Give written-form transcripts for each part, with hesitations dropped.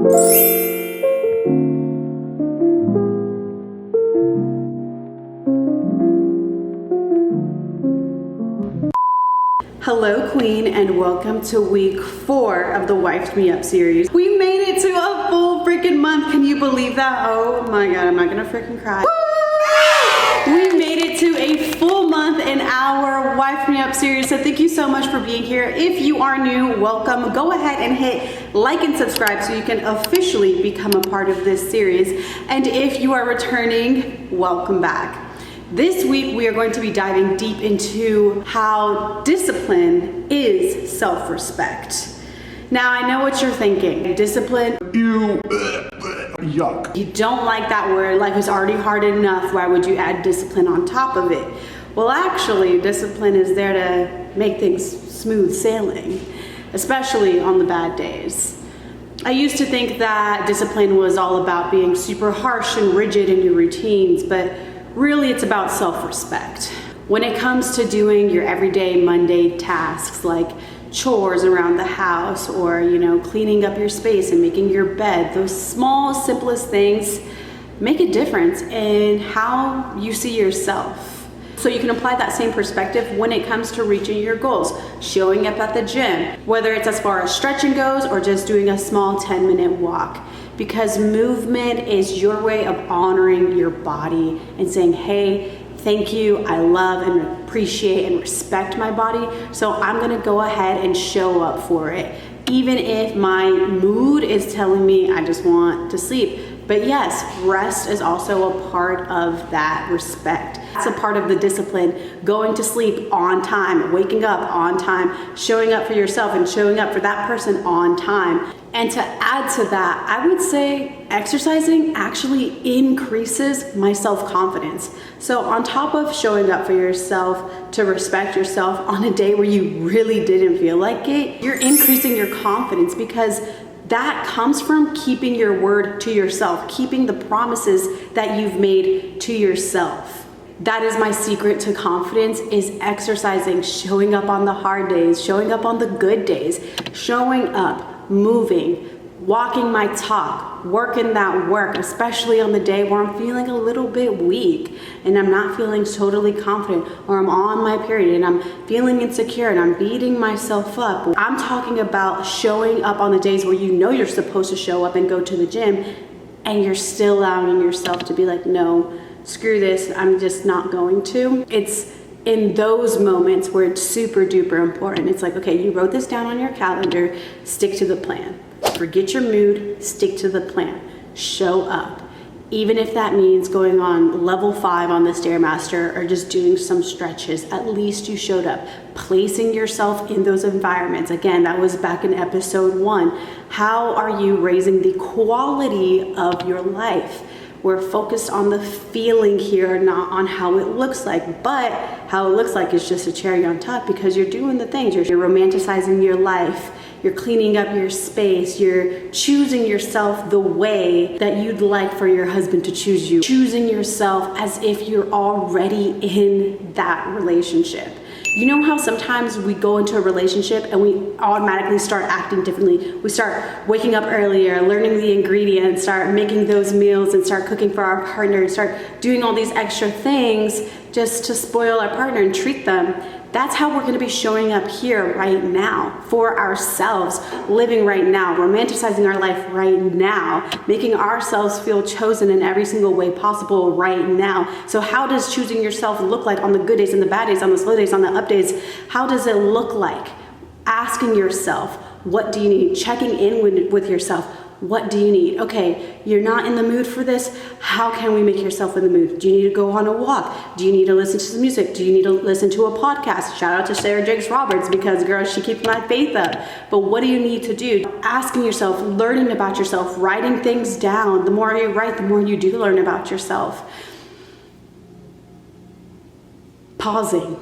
Hello Queen, and welcome to week 4 of the Wifed Me Up series. We made it to a full freaking month. Can you believe that? Oh my god, I'm not gonna freaking cry. We made it to a full month in our Wifed Me Up series, so thank you so much for being here. If you are new, welcome. Go ahead and hit like and subscribe so you can officially become a part of this series. And if you are returning, welcome back. This week we are going to be diving deep into how discipline is self-respect. Now I know what you're thinking. Discipline? Ew, yuck. You don't like that word. Life is already hard enough. Why would you add discipline on top of it? Well, actually, discipline is there to make things smooth sailing, especially on the bad days. I used to think that discipline was all about being super harsh and rigid in your routines, but really it's about self-respect. When it comes to doing your everyday Monday tasks like chores around the house or, cleaning up your space and making your bed, those small, simplest things make a difference in how you see yourself. So you can apply that same perspective when it comes to reaching your goals, showing up at the gym, whether it's as far as stretching goes or just doing a small 10-minute walk. Because movement is your way of honoring your body and saying, hey, thank you, I love and appreciate and respect my body, so I'm gonna go ahead and show up for it. Even if my mood is telling me I just want to sleep. But yes, rest is also a part of that respect. It's a part of the discipline, going to sleep on time, waking up on time, showing up for yourself and showing up for that person on time. And to add to that, I would say exercising actually increases my self-confidence. So on top of showing up for yourself, to respect yourself on a day where you really didn't feel like it, you're increasing your confidence because that comes from keeping your word to yourself, keeping the promises that you've made to yourself. That is my secret to confidence, is exercising, showing up on the hard days, showing up on the good days, showing up, moving, walking my talk, working that work, especially on the day where I'm feeling a little bit weak and I'm not feeling totally confident, or I'm on my period and I'm feeling insecure and I'm beating myself up. I'm talking about showing up on the days where you know you're supposed to show up and go to the gym and you're still allowing yourself to be like, no, screw this, I'm just not going to. It's in those moments where it's super duper important. It's like, okay, you wrote this down on your calendar, stick to the plan. Forget your mood, stick to the plan. Show up. Even if that means going on level 5 on the Stairmaster or just doing some stretches, at least you showed up. Placing yourself in those environments. Again, that was back in episode 1. How are you raising the quality of your life? We're focused on the feeling here, not on how it looks like. But how it looks like is just a cherry on top because you're doing the things. You're romanticizing your life. You're cleaning up your space. You're choosing yourself the way that you'd like for your husband to choose you. Choosing yourself as if you're already in that relationship. You know how sometimes we go into a relationship and we automatically start acting differently. We start waking up earlier, learning the ingredients, start making those meals and start cooking for our partner, start doing all these extra things just to spoil our partner and treat them. That's how we're gonna be showing up here right now for ourselves, living right now, romanticizing our life right now, making ourselves feel chosen in every single way possible right now. So how does choosing yourself look like on the good days and the bad days, on the slow days, on the up days? How does it look like? Asking yourself, what do you need? Checking in with yourself. What do you need? Okay, you're not in the mood for this. How can we make yourself in the mood? Do you need to go on a walk? Do you need to listen to some music? Do you need to listen to a podcast? Shout out to Sarah Jakes Roberts because, girl, she keeps my faith up. But what do you need to do? Asking yourself, learning about yourself, writing things down. The more you write, the more you do learn about yourself. Pausing,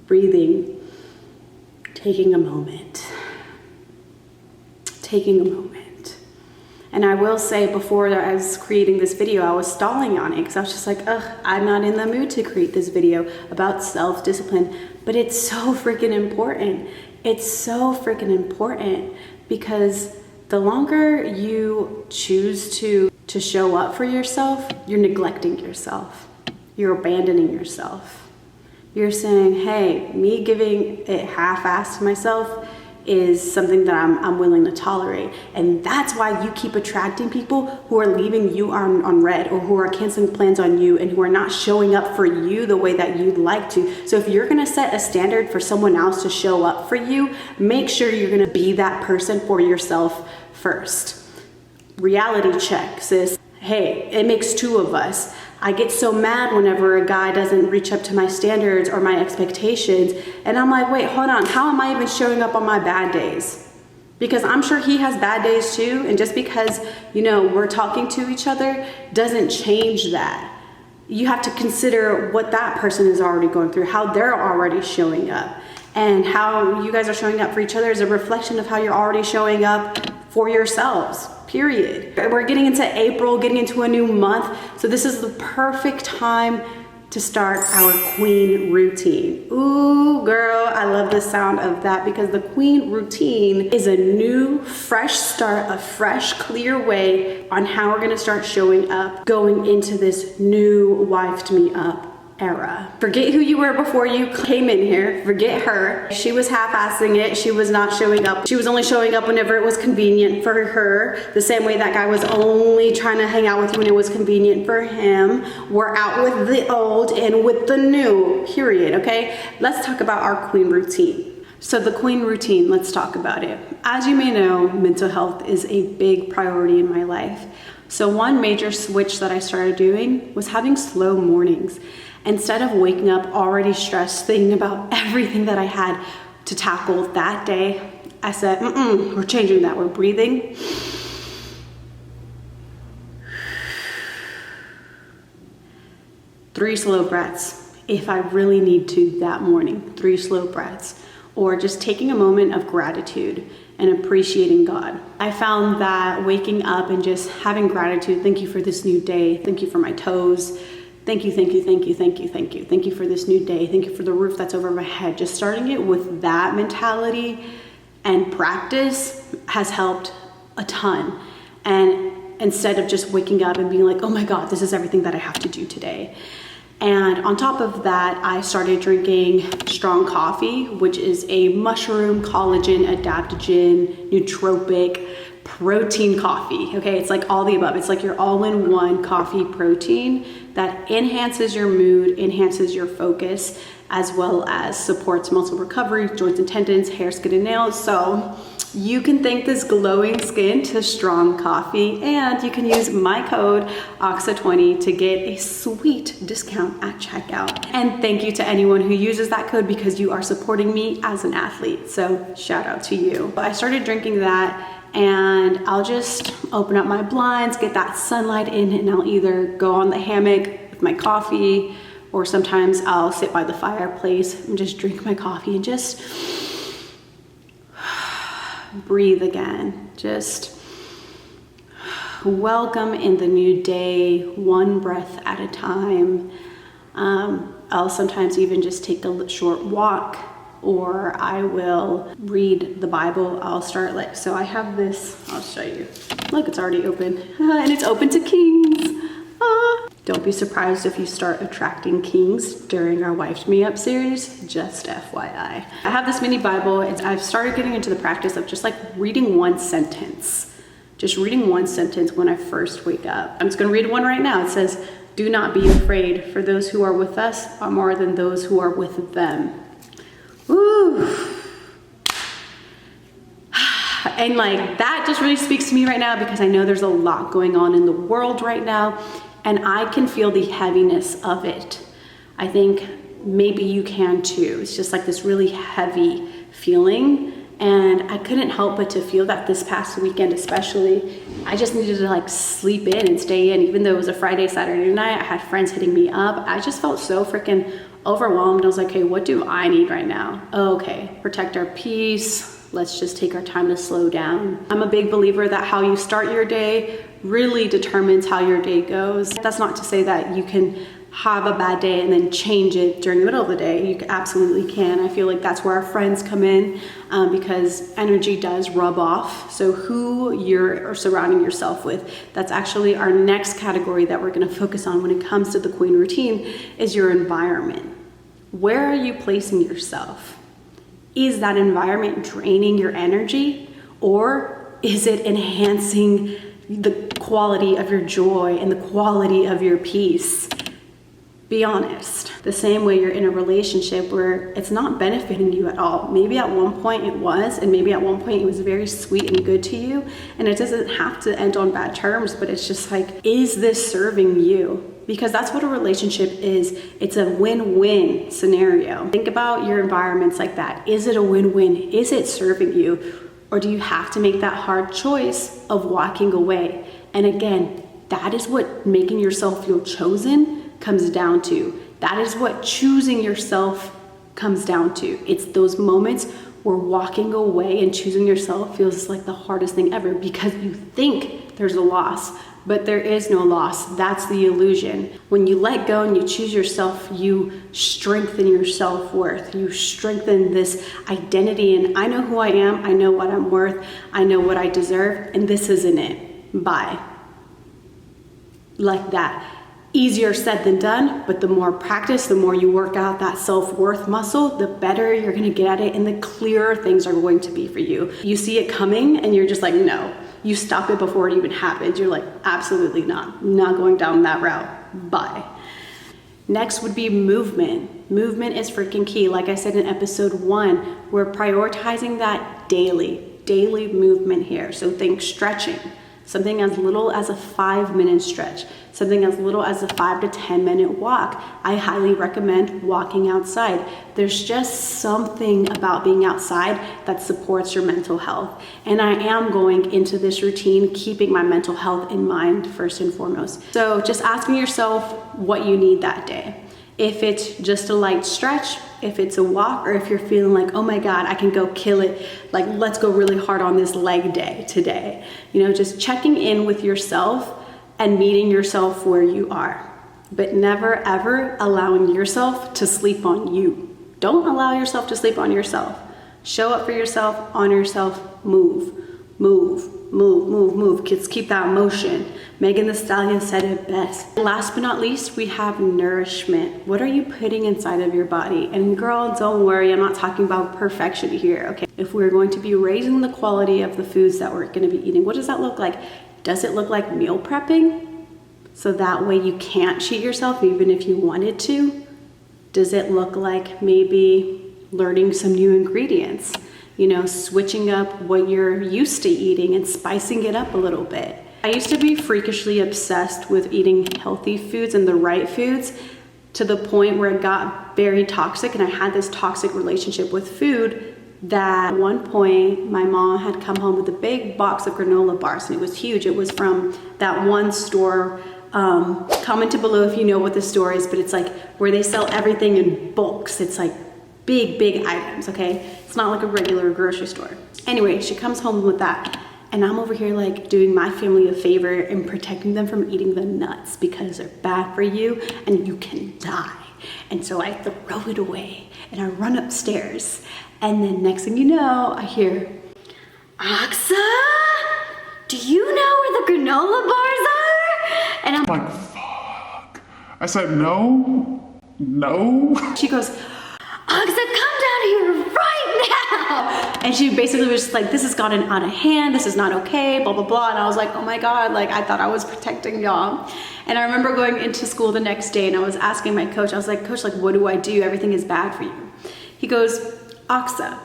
breathing, taking a moment. Taking a moment. And I will say, before I was creating this video, I was stalling on it because I was just like, ugh, I'm not in the mood to create this video about self-discipline. But it's so freaking important. It's so freaking important because The longer you choose to show up for yourself, you're neglecting yourself. You're abandoning yourself. You're saying, hey, me giving it half-assed to myself is something that I'm willing to tolerate. And that's why you keep attracting people who are leaving you on red, or who are canceling plans on you, and who are not showing up for you the way that you'd like to. So if you're gonna set a standard for someone else to show up for you, make sure you're gonna be that person for yourself first. Reality check, sis. Hey, it makes two of us. I get so mad whenever a guy doesn't reach up to my standards or my expectations. And I'm like, wait, hold on. How am I even showing up on my bad days? Because I'm sure he has bad days too. And just because, we're talking to each other doesn't change that. You have to consider what that person is already going through, how they're already showing up. And how you guys are showing up for each other is a reflection of how you're already showing up for yourselves, period. We're getting into April, getting into a new month. So this is the perfect time to start our queen routine. Ooh, girl, I love the sound of that, because the queen routine is a new, fresh start, a fresh, clear way on how we're gonna start showing up going into this new wifed me up era. Forget who you were before you came in here. Forget her. She was half-assing it. She was not showing up. She was only showing up whenever it was convenient for her. The same way that guy was only trying to hang out with you when it was convenient for him. We're out with the old and with the new, period, okay? Let's talk about our queen routine. So the queen routine, let's talk about it. As you may know, mental health is a big priority in my life. So one major switch that I started doing was having slow mornings. Instead of waking up already stressed, thinking about everything that I had to tackle that day, I said, we're changing that. We're breathing. Three slow breaths, if I really need to that morning, 3 slow breaths. Or just taking a moment of gratitude and appreciating God. I found that waking up and just having gratitude, thank you for this new day, thank you for my toes, thank you, thank you, thank you, thank you, thank you. Thank you for this new day. Thank you for the roof that's over my head. Just starting it with that mentality and practice has helped a ton. And instead of just waking up and being like, oh my God, this is everything that I have to do today. And on top of that, I started drinking strong coffee, which is a mushroom, collagen, adaptogen, nootropic, protein coffee. Okay, it's like all the above. It's like your all-in-one coffee protein that enhances your mood, enhances your focus, as well as supports muscle recovery, joints and tendons, hair, skin, and nails. So you can thank this glowing skin to strong coffee, and you can use my code OXA20 to get a sweet discount at checkout. And thank you to anyone who uses that code, because you are supporting me as an athlete. So shout out to you. I started drinking that, and I'll just open up my blinds, get that sunlight in, and I'll either go on the hammock with my coffee, or sometimes I'll sit by the fireplace and just drink my coffee and just breathe again. Just welcome in the new day, one breath at a time. I'll sometimes even just take a short walk, or I will read the Bible. I'll start so I have this, I'll show you. Look, it's already open, and it's open to kings. Don't be surprised if you start attracting kings during our Wifed Me Up series, just FYI. I have this mini Bible. I've started getting into the practice of just reading one sentence. Just reading one sentence when I first wake up. I'm just gonna read one right now. It says, "Do not be afraid, for those who are with us are more than those who are with them." Ooh. And that just really speaks to me right now, because I know there's a lot going on in the world right now, and I can feel the heaviness of it. I think maybe you can too. It's just this really heavy feeling, and I couldn't help but to feel that this past weekend especially. I just needed to sleep in and stay in, even though it was a Friday, Saturday night. I had friends hitting me up. I just felt so freaking overwhelmed. I was like, hey, what do I need right now? Okay, protect our peace. Let's just take our time to slow down. I'm a big believer that how you start your day really determines how your day goes. That's not to say that you can have a bad day and then change it during the middle of the day. You absolutely can. I feel like that's where our friends come in, because energy does rub off. So who you're surrounding yourself with, that's actually our next category that we're going to focus on when it comes to the queen routine, is your environment. Where are you placing yourself? Is that environment draining your energy, or is it enhancing the quality of your joy and the quality of your peace? Be honest. The same way you're in a relationship where it's not benefiting you at all. Maybe at one point it was, and maybe at one point it was very sweet and good to you, and it doesn't have to end on bad terms, but it's just like, is this serving you? Because that's what a relationship is. It's a win-win scenario. Think about your environments like that. Is it a win-win? Is it serving you? Or do you have to make that hard choice of walking away? And again, that is what making yourself feel chosen comes down to. That is what choosing yourself comes down to. It's those moments where walking away and choosing yourself feels like the hardest thing ever, because you think there's a loss, but there is no loss. That's the illusion. When you let go and you choose yourself, you strengthen your self-worth. You strengthen this identity, and I know who I am, I know what I'm worth, I know what I deserve, and this isn't it. Bye. Like that. Easier said than done, but the more practice, the more you work out that self-worth muscle, the better you're gonna get at it, and the clearer things are going to be for you. You see it coming and you're just like, no. You stop it before it even happens. You're like, absolutely not. I'm not going down that route. Bye. Next would be movement. Movement is freaking key. Like I said in episode 1, we're prioritizing that daily movement here. So think stretching. Something as little as a 5-minute stretch, something as little as a 5 to 10 minute walk. I highly recommend walking outside. There's just something about being outside that supports your mental health. And I am going into this routine keeping my mental health in mind first and foremost. So just asking yourself what you need that day. If it's just a light stretch, if it's a walk, or if you're feeling like, oh my God, I can go kill it, like let's go really hard on this leg day today. You know, just checking in with yourself and meeting yourself where you are, but never ever allowing yourself to sleep on you. Don't allow yourself to sleep on yourself. Show up for yourself, honor yourself, move. Kids, keep that motion. Megan Thee Stallion said it best. Last but not least, we have nourishment. What are you putting inside of your body? And girl, don't worry, I'm not talking about perfection here, okay? If we're going to be raising the quality of the foods that we're gonna be eating, what does that look like? Does it look like meal prepping? So that way you can't cheat yourself even if you wanted to? Does it look like maybe learning some new ingredients? You know, switching up what you're used to eating and spicing it up a little bit. I used to be freakishly obsessed with eating healthy foods and the right foods, to the point where it got very toxic, and I had this toxic relationship with food that at one point my mom had come home with a big box of granola bars, and it was huge. It was from that one store. Comment below if you know what the store is, but it's like where they sell everything in bulks. It's like big items, okay? It's not like a regular grocery store. Anyway, she comes home with that, and I'm over here like doing my family a favor and protecting them from eating the nuts because they're bad for you and you can die. And so I throw it away and I run upstairs, and then next thing you know, I hear, Aksa, do you know where the granola bars are? And I'm like, fuck. I said, no. She goes, Aksa, come down here right now. And she basically was just like, this has gotten out of hand. This is not okay, blah, blah, blah. And I was like, oh my God, like I thought I was protecting y'all. And I remember going into school the next day and I was asking my coach, I was like, Coach, like, what do I do? Everything is bad for you. He goes, Aksa,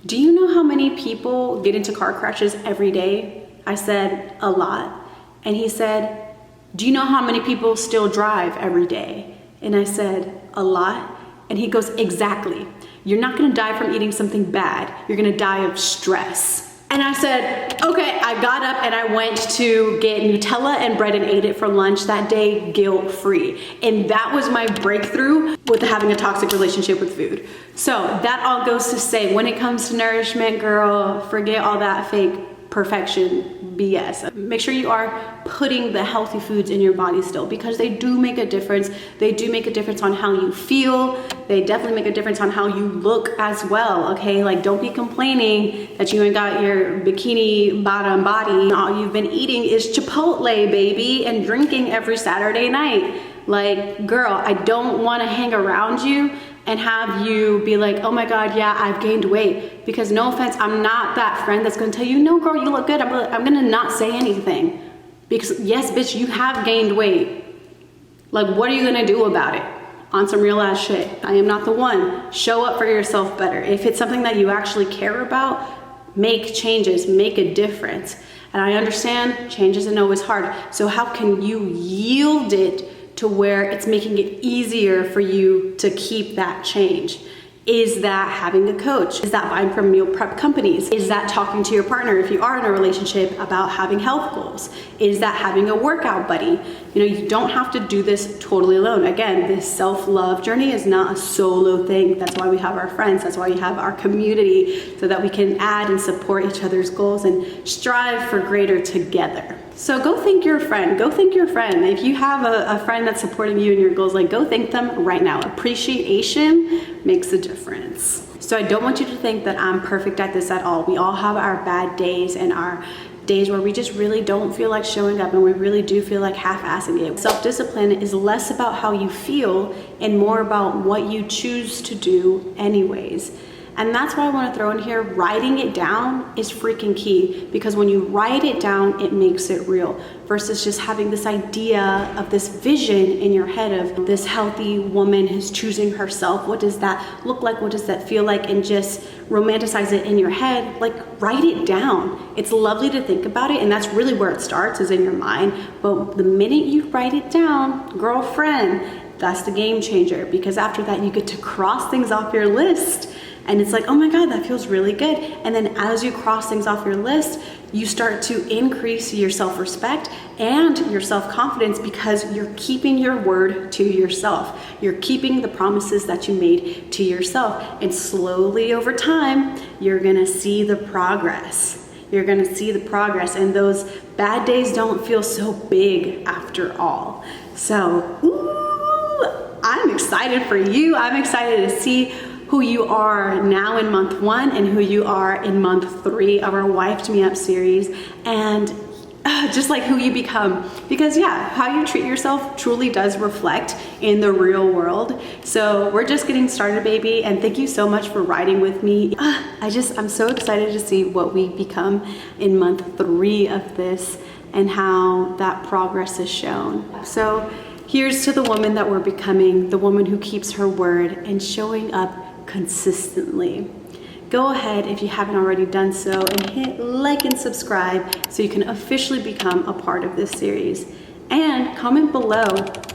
do you know how many people get into car crashes every day? I said, a lot. And he said, do you know how many people still drive every day? And I said, a lot. And he goes, exactly. You're not gonna die from eating something bad. You're gonna die of stress. And I said, okay, I got up and I went to get Nutella and bread and ate it for lunch that day, guilt-free. And that was my breakthrough with having a toxic relationship with food. So that all goes to say, when it comes to nourishment, girl, forget all that fake perfection BS. Make sure you are putting the healthy foods in your body still, because they do make a difference. They do make a difference on how you feel. They definitely make a difference on how you look as well, okay? Like, don't be complaining that you ain't got your bikini bottom body. All you've been eating is Chipotle, baby, and drinking every Saturday night. Like, girl, I don't want to hang around you and have you be like, oh my God, yeah, I've gained weight. Because no offense, I'm not that friend that's gonna tell you, no girl, you look good. I'm gonna not say anything. Because yes, bitch, you have gained weight. Like, what are you gonna do about it? On some real ass shit. I am not the one. Show up for yourself better. If it's something that you actually care about, make changes, make a difference. And I understand change isn't always hard. So how can you yield it to where it's making it easier for you to keep that change? Is that having a coach? Is that buying from meal prep companies? Is that talking to your partner if you are in a relationship about having health goals? Is that having a workout buddy? You know, you don't have to do this totally alone. Again, this self-love journey is not a solo thing. That's why we have our friends. That's why we have our community, so that we can add and support each other's goals and strive for greater together. So go thank your friend. Go thank your friend. If you have a friend that's supporting you in your goals, like, go thank them right now. Appreciation makes a difference. So I don't want you to think that I'm perfect at this at all. We all have our bad days and our days where we just really don't feel like showing up, and we really do feel like half-assing it. Self-discipline is less about how you feel and more about what you choose to do anyways. And that's why I want to throw in here, writing it down is freaking key, because when you write it down, it makes it real, versus just having this idea of this vision in your head of this healthy woman who's choosing herself. What does that look like? What does that feel like? And just romanticize it in your head. Like, write it down. It's lovely to think about it, and that's really where it starts, is in your mind. But the minute you write it down, girlfriend, that's the game changer, because after that you get to cross things off your list. And it's like, oh my God, that feels really good. And then as you cross things off your list, you start to increase your self-respect and your self-confidence, because you're keeping your word to yourself. You're keeping the promises that you made to yourself. And slowly over time, you're gonna see the progress. You're gonna see the progress, and those bad days don't feel so big after all. So, ooh, I'm excited for you. I'm excited to see who you are now in month 1 and who you are in month 3 of our Wifed Me Up series, and just like who you become. Because yeah, how you treat yourself truly does reflect in the real world. So we're just getting started, baby, and thank you so much for riding with me. I'm so excited to see what we become in month 3 of this and how that progress is shown. So here's to the woman that we're becoming, the woman who keeps her word and showing up consistently. Go ahead, if you haven't already done so, and hit like and subscribe so you can officially become a part of this series. And comment below,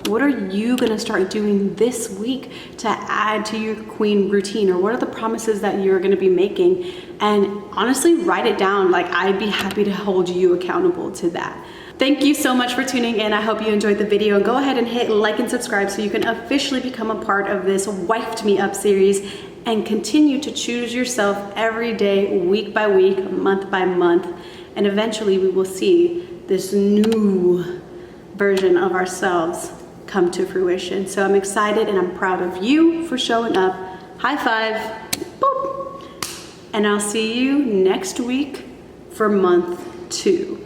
what are you gonna start doing this week to add to your queen routine? Or what are the promises that you're gonna be making? And honestly, write it down. Like, I'd be happy to hold you accountable to that. Thank you so much for tuning in. I hope you enjoyed the video. Go ahead and hit like and subscribe so you can officially become a part of this Wifed Me Up series, and continue to choose yourself every day, week by week, month by month. And eventually we will see this new version of ourselves come to fruition. So I'm excited and I'm proud of you for showing up. High five. Boop. And I'll see you next week for month 2.